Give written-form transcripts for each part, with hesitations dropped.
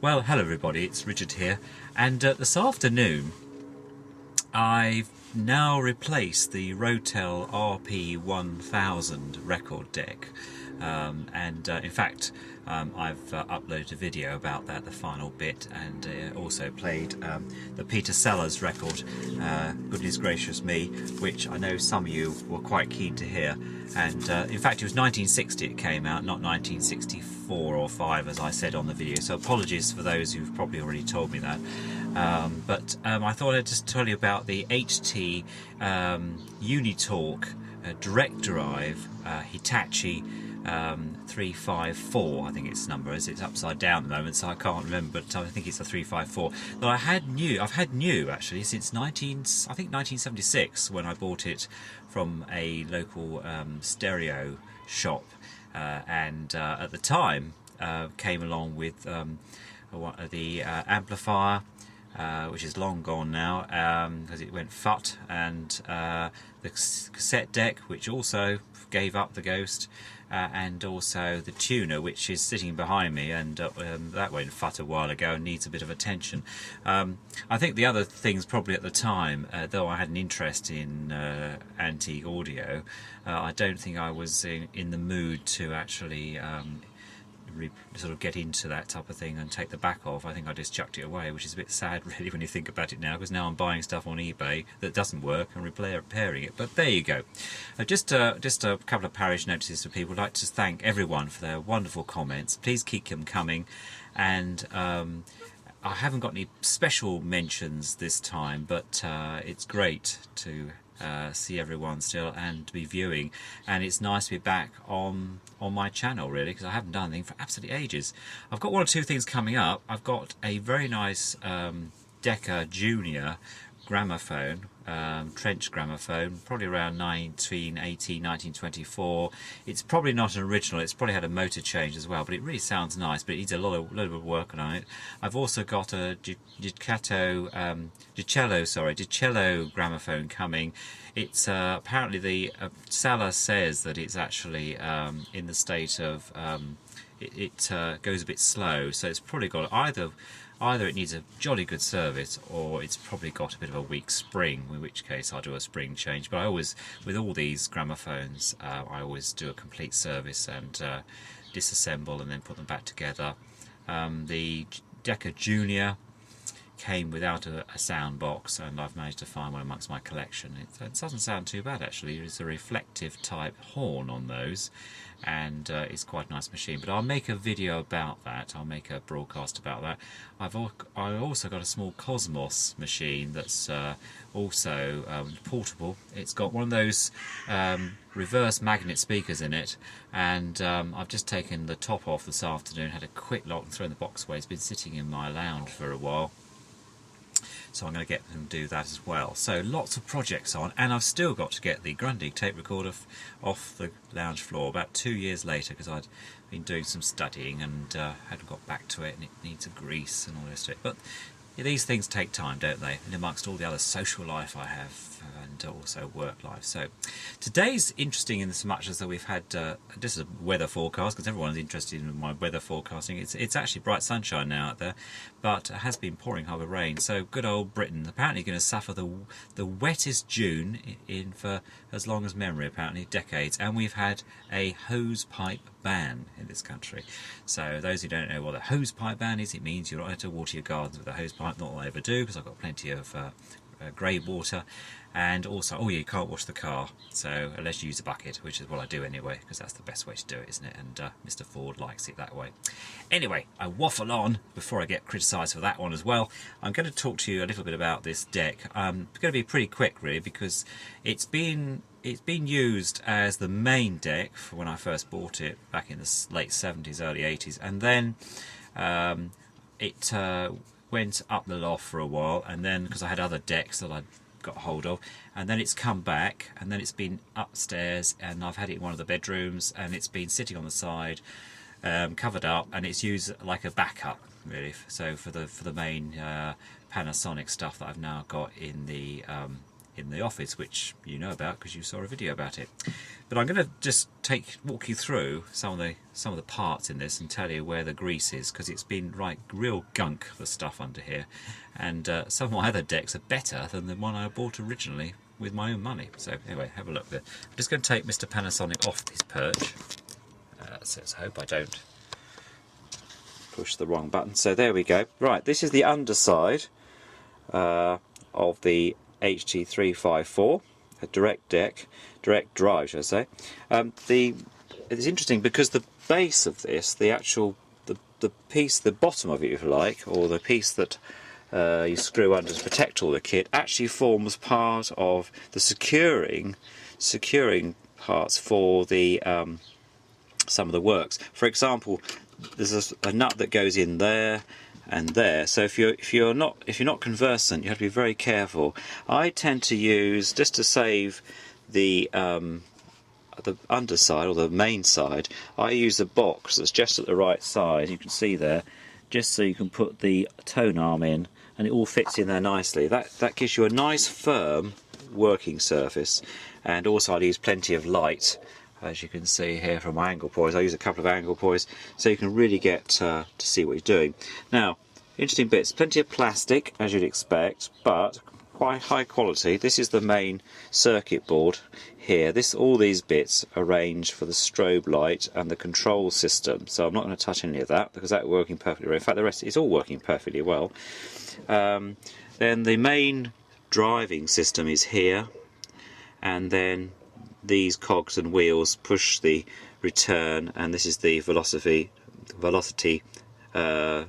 Well, hello everybody, it's Richard here, and this afternoon I've now replaced the Rotel RP1000 record deck, and in fact I've uploaded a video about that, the final bit, and also played the Peter Sellers record, Goodness Gracious Me, which I know some of you were quite keen to hear. And in fact it was 1960 it came out, not 1964 or 5 as I said on the video, so apologies for those who've probably already told me that. But I thought I'd just tell you about the HT Unitalk direct drive Hitachi 354, I think its number is. It's upside down at the moment, so I can't remember, but I think it's a 354. But I've had new actually since 1976 when I bought it from a local stereo shop, and at the time came along with the amplifier, which is long gone now because it went FUT, and the cassette deck, which also gave up the ghost, and also the tuner, which is sitting behind me, and that went FUT a while ago and needs a bit of attention. I think the other things probably at the time, though I had an interest in antique audio, I don't think I was in the mood to actually sort of get into that type of thing and take the back off. I think I just chucked it away, which is a bit sad really when you think about it now, because now I'm buying stuff on eBay that doesn't work and repairing it. But there you go. Just a couple of parish notices for people. I'd like to thank everyone for their wonderful comments. Please keep them coming, and I haven't got any special mentions this time, but it's great to see everyone still and to be viewing, and it's nice to be back on my channel really, because I haven't done anything for absolutely ages. I've got one or two things coming up. I've got a very nice Decca Junior gramophone, trench gramophone, probably around 1918, 1924. It's probably not an original, it's probably had a motor change as well, but it really sounds nice, but it needs a lot of work on it. I've also got a Dicello gramophone coming. It's apparently the seller says that it's actually in the state of it goes a bit slow, so it's probably got either it needs a jolly good service, or it's probably got a bit of a weak spring, in which case I'll do a spring change. But I always, with all these gramophones, I always do a complete service and disassemble and then put them back together. The Decca Junior came without a sound box, and I've managed to find one amongst my collection. It doesn't sound too bad actually. It's a reflective type horn on those, and it's quite a nice machine, but I'll make a video about that. I'll make a broadcast about that. I've also got a small Cosmos machine that's also portable. It's got one of those reverse magnet speakers in it, and I've just taken the top off this afternoon, had a quick lock and thrown the box away. It's been sitting in my lounge for a while, so I'm going to get them to do that as well. So lots of projects on, and I've still got to get the Grundig tape recorder off the lounge floor about 2 years later, because I'd been doing some studying and hadn't got back to it, and it needs a grease and all this to it. But these things take time, don't they? And amongst all the other social life I have, and also work life. So today's interesting in as much as that we've had this is a weather forecast, because everyone's interested in my weather forecasting. It's actually bright sunshine now out there, but it has been pouring hard with rain. So good old Britain apparently going to suffer the wettest June in for as long as memory, apparently decades, and we've had a hose pipe ban in this country. So those who don't know what a hose pipe ban is, it means you're not allowed to water your gardens with a hose pipe. Not what I ever do, because I've got plenty of grey water, and also you can't wash the car, so unless you use a bucket, which is what I do anyway, because that's the best way to do it, isn't it? And Mr. Ford likes it that way. Anyway, I waffle on before I get criticised for that one as well. I'm going to talk to you a little bit about this deck. I'm going to be pretty quick really, because it's been used as the main deck for when I first bought it back in the late 70s, early 80s, and then it went up the loft for a while, and then because I had other decks that I'd got hold of, and then it's come back, and then it's been upstairs, and I've had it in one of the bedrooms, and it's been sitting on the side, covered up, and it's used like a backup really. So for the main Panasonic stuff that I've now got in the in the office, which you know about because you saw a video about it. But I'm going to just walk you through some of the parts in this and tell you where the grease is, because it's been real gunk, the stuff under here, and some of my other decks are better than the one I bought originally with my own money. So anyway, have a look there. I'm just going to take Mr. Panasonic off his perch. So let's hope I don't push the wrong button. So there we go. Right, this is the underside of the HT354, a direct drive, should I say. It's interesting because the base of this, the piece, the bottom of it, if you like, or the piece that you screw under to protect all the kit, actually forms part of the securing parts for the some of the works. For example, there's a nut that goes in there and there. So if you're not conversant, you have to be very careful. I tend to use, just to save the underside or the main side, I use a box that's just at the right size. You can see there, just so you can put the tone arm in, and it all fits in there nicely. That gives you a nice firm working surface, and also I'll use plenty of light. As you can see here from my angle poise, I use a couple of angle poise so you can really get to see what you're doing. Now, interesting bits, plenty of plastic as you'd expect, but quite high quality. This is the main circuit board here. All these bits arranged for the strobe light and the control system, so I'm not going to touch any of that because that's working perfectly well. In fact, the rest is all working perfectly well. Then the main driving system is here, and then these cogs and wheels push the return, and this is the velocity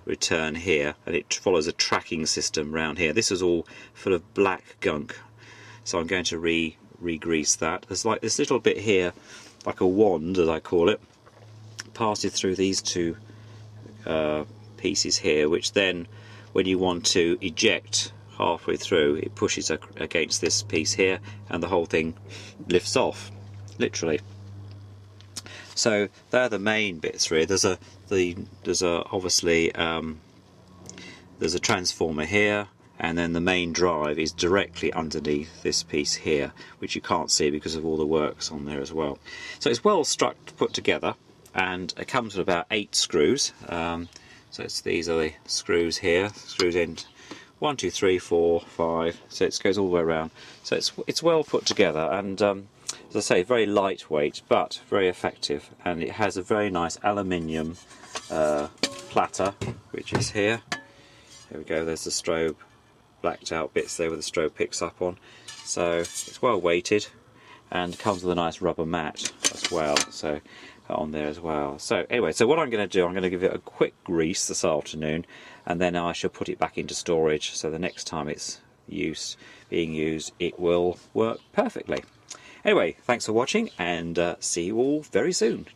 return here, and it follows a tracking system round here. This is all full of black gunk, so I'm going to re-grease that. There's like this little bit here, like a wand as I call it, passes through these two pieces here, which then when you want to eject halfway through, it pushes against this piece here, and the whole thing lifts off, literally. So they're the main bits really. There's obviously there's a transformer here, and then the main drive is directly underneath this piece here, which you can't see because of all the works on there as well. So it's well put together, and it comes with about 8 screws. So these are the screws here, screws in 1, 2, 3, 4, 5, so it goes all the way around. So it's well put together, and as I say, very lightweight but very effective, and it has a very nice aluminium platter, which is here. There we go, there's the strobe blacked out bits there where the strobe picks up on. So it's well weighted, and comes with a nice rubber mat as well, so on there as well. So anyway, so what I'm going to do, I'm going to give it a quick grease this afternoon, and then I shall put it back into storage, so the next time it's being used it will work perfectly. Anyway, thanks for watching, and see you all very soon.